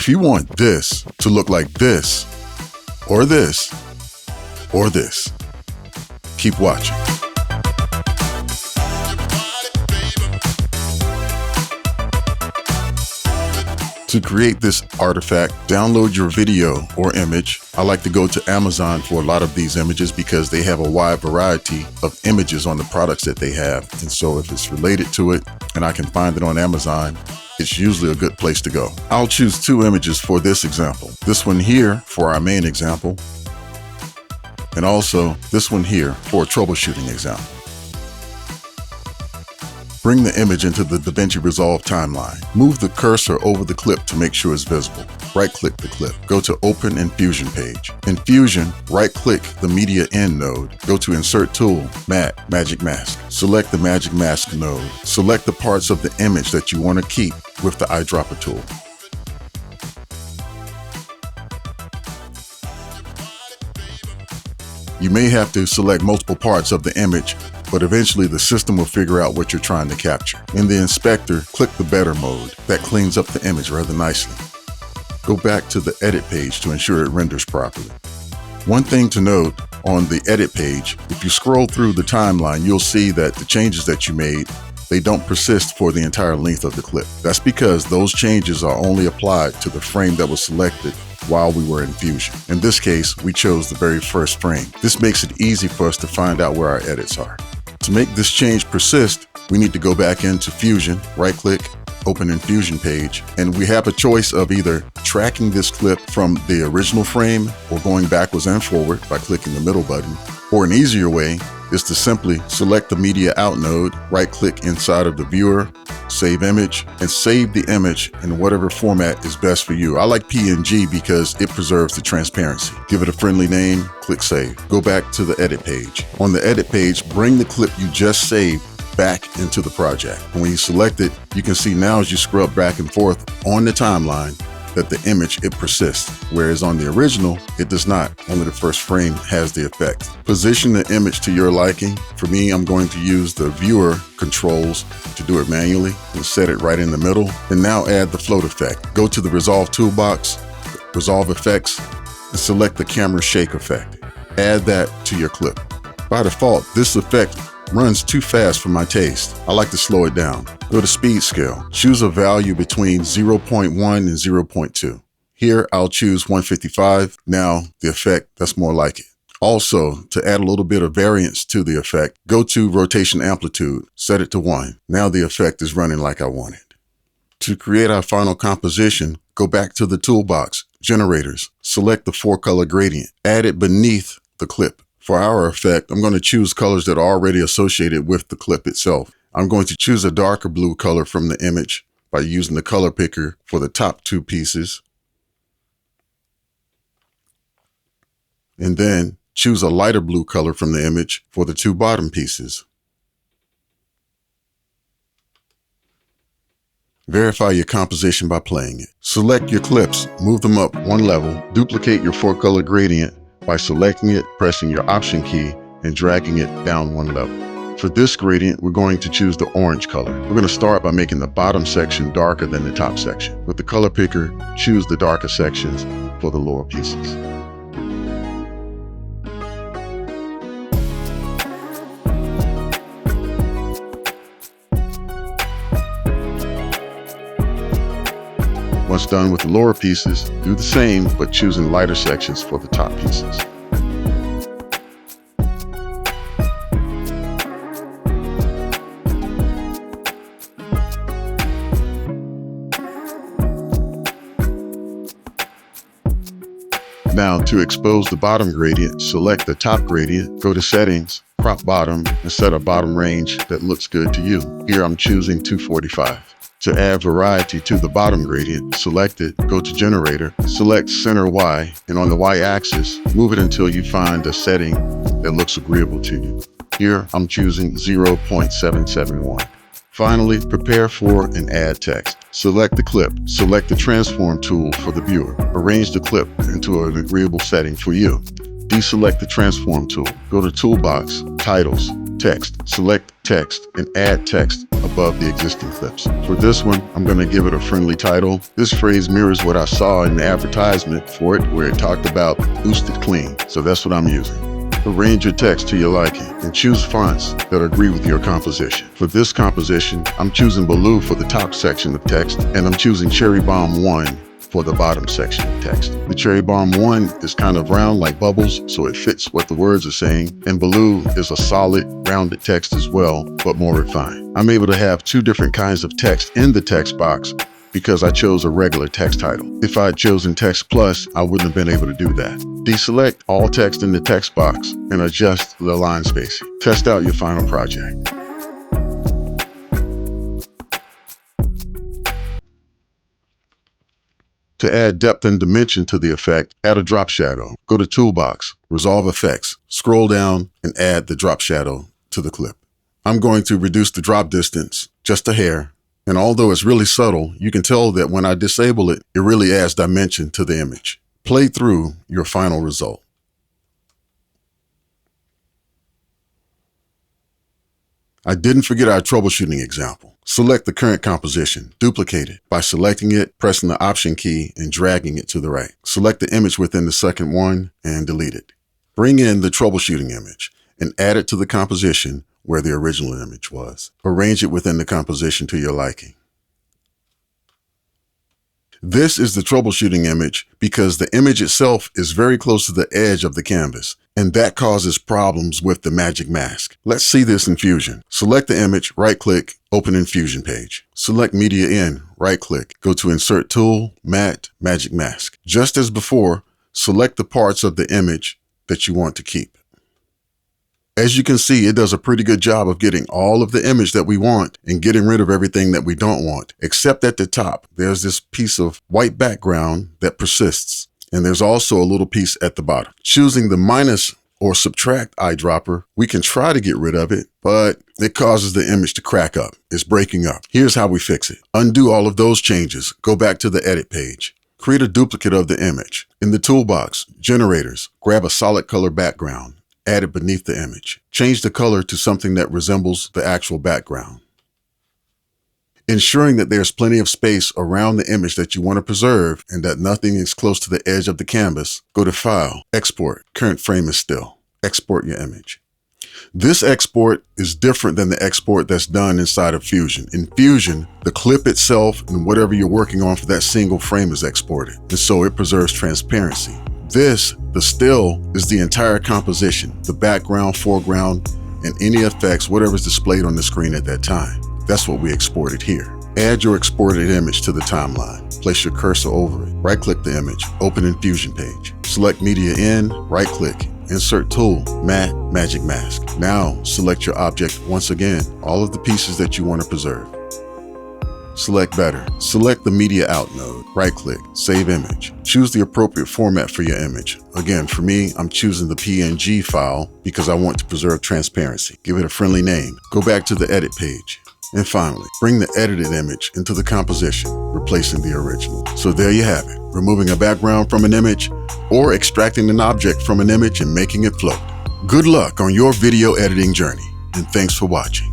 If you want this to look like this, or this, or this, keep watching. To create this artifact, download your video or image. I like to go to Amazon for a lot of these images because they have a wide variety of images on the products that they have. And so if it's related to it and I can find it on Amazon, it's usually a good place to go. I'll choose 2 images for this example. This one here for our main example, and also this one here for a troubleshooting example. Bring the image into the Davinci Resolve timeline. Move the cursor over the clip to make sure it's visible. Right-click the clip. Go to Open in Fusion page. In Fusion, right-click the Media In node. Go to Insert Tool, Matte, Magic Mask. Select the Magic Mask node. Select the parts of the image that you want to keep with the eyedropper tool. You may have to select multiple parts of the image, but eventually the system will figure out what you're trying to capture. In the inspector, click the Better mode. That cleans up the image rather nicely. Go back to the Edit page to ensure it renders properly. One thing to note on the Edit page, if you scroll through the timeline, you'll see that the changes that you made, they don't persist for the entire length of the clip. That's because those changes are only applied to the frame that was selected while we were in Fusion. In this case, we chose the very first frame. This makes it easy for us to find out where our edits are. To make this change persist, we need to go back into Fusion, right-click, Open in Fusion page, and we have a choice of either tracking this clip from the original frame or going backwards and forward by clicking the middle button. Or an easier way is to simply select the Media Out node, right-click inside of the viewer, save image, and save the image in whatever format is best for you. I like PNG because it preserves the transparency. Give it a friendly name, click Save. Go back to the Edit page. On the Edit page, bring the clip you just saved back into the project. And when you select it, you can see now as you scrub back and forth on the timeline that the image, it persists. Whereas on the original, it does not. Only the first frame has the effect. Position the image to your liking. For me, I'm going to use the viewer controls to do it manually and set it right in the middle. And now add the float effect. Go to the Resolve toolbox, Resolve Effects, and select the camera shake effect. Add that to your clip. By default, this effect runs too fast for my taste. I like to slow it down. Go to Speed Scale. Choose a value between 0.1 and 0.2. Here, I'll choose 155. Now, the effect, that's more like it. Also, to add a little bit of variance to the effect, go to Rotation Amplitude, set it to 1. Now the effect is running like I want it. To create our final composition, go back to the toolbox, Generators, select the 4-color gradient, add it beneath the clip. For our effect, I'm going to choose colors that are already associated with the clip itself. I'm going to choose a darker blue color from the image by using the color picker for the top 2 pieces. And then choose a lighter blue color from the image for the 2 bottom pieces. Verify your composition by playing it. Select your clips, move them up 1 level, duplicate your 4-color gradient by selecting it, pressing your Option key, and dragging it down 1 level. For this gradient, we're going to choose the orange color. We're going to start by making the bottom section darker than the top section. With the color picker, choose the darker sections for the lower pieces. Once done with the lower pieces, do the same, but choosing lighter sections for the top pieces. Now, to expose the bottom gradient, select the top gradient, go to Settings, Crop Bottom, and set a bottom range that looks good to you. Here I'm choosing 245. To add variety to the bottom gradient, select it, go to Generator, select Center Y, and on the Y-axis, move it until you find a setting that looks agreeable to you. Here, I'm choosing 0.771. Finally, prepare for and add text. Select the clip, select the Transform tool for the viewer. Arrange the clip into an agreeable setting for you. Deselect the Transform tool. Go to Toolbox, Titles, Text. Select text and add text above the existing clips. For this one, I'm going to give it a friendly title. This phrase mirrors what I saw in the advertisement for it, where it talked about boosted clean. So that's what I'm using. Arrange your text to your liking and choose fonts that agree with your composition. For this composition, I'm choosing Blue for the top section of text, and I'm choosing Cherry Bomb 1 for the bottom section of text. The Cherry Bomb 1 is kind of round like bubbles, so it fits what the words are saying, and Blue is a solid, rounded text as well, but more refined. I'm able to have two different kinds of text in the text box because I chose a regular text title. If I had chosen Text Plus, I wouldn't have been able to do that. Deselect all text in the text box and adjust the line spacing. Test out your final project. To add depth and dimension to the effect, add a drop shadow. Go to Toolbox, Resolve Effects, scroll down, and add the drop shadow to the clip. I'm going to reduce the drop distance just a hair, and although it's really subtle, you can tell that when I disable it, it really adds dimension to the image. Play through your final result. I didn't forget our troubleshooting example. Select the current composition, duplicate it by selecting it, pressing the Option key, and dragging it to the right. Select the image within the second one and delete it. Bring in the troubleshooting image and add it to the composition where the original image was. Arrange it within the composition to your liking. This is the troubleshooting image because the image itself is very close to the edge of the canvas, and that causes problems with the magic mask. Let's see this in Fusion. Select the image, right-click, open in Fusion page. Select Media In, right-click, go to Insert Tool, Matte, Magic Mask. Just as before, select the parts of the image that you want to keep. As you can see, it does a pretty good job of getting all of the image that we want and getting rid of everything that we don't want, except at the top. There's this piece of white background that persists, and there's also a little piece at the bottom. Choosing the minus or subtract eyedropper, we can try to get rid of it, but it causes the image to crack up. It's breaking up. Here's how we fix it. Undo all of those changes. Go back to the edit page. Create a duplicate of the image. In the toolbox, Generators, grab a solid color background. Add it beneath the image. Change the color to something that resembles the actual background. Ensuring that there's plenty of space around the image that you want to preserve and that nothing is close to the edge of the canvas, go to File, Export. Current frame is still. Export your image. This export is different than the export that's done inside of Fusion. In Fusion, the clip itself and whatever you're working on for that single frame is exported, and so it preserves transparency. This, the still, is the entire composition, the background, foreground, and any effects, whatever's displayed on the screen at that time. That's what we exported here. Add your exported image to the timeline. Place your cursor over it. Right-click the image, open in Fusion page. Select Media In, right-click, Insert Tool, Matte, Magic Mask. Now, select your object once again, all of the pieces that you want to preserve. Select Better. Select the Media Out node. Right-click, Save Image. Choose the appropriate format for your image. Again, for me, I'm choosing the PNG file because I want to preserve transparency. Give it a friendly name. Go back to the Edit page. And finally, bring the edited image into the composition, replacing the original. So there you have it, removing a background from an image or extracting an object from an image and making it float. Good luck on your video editing journey, and thanks for watching.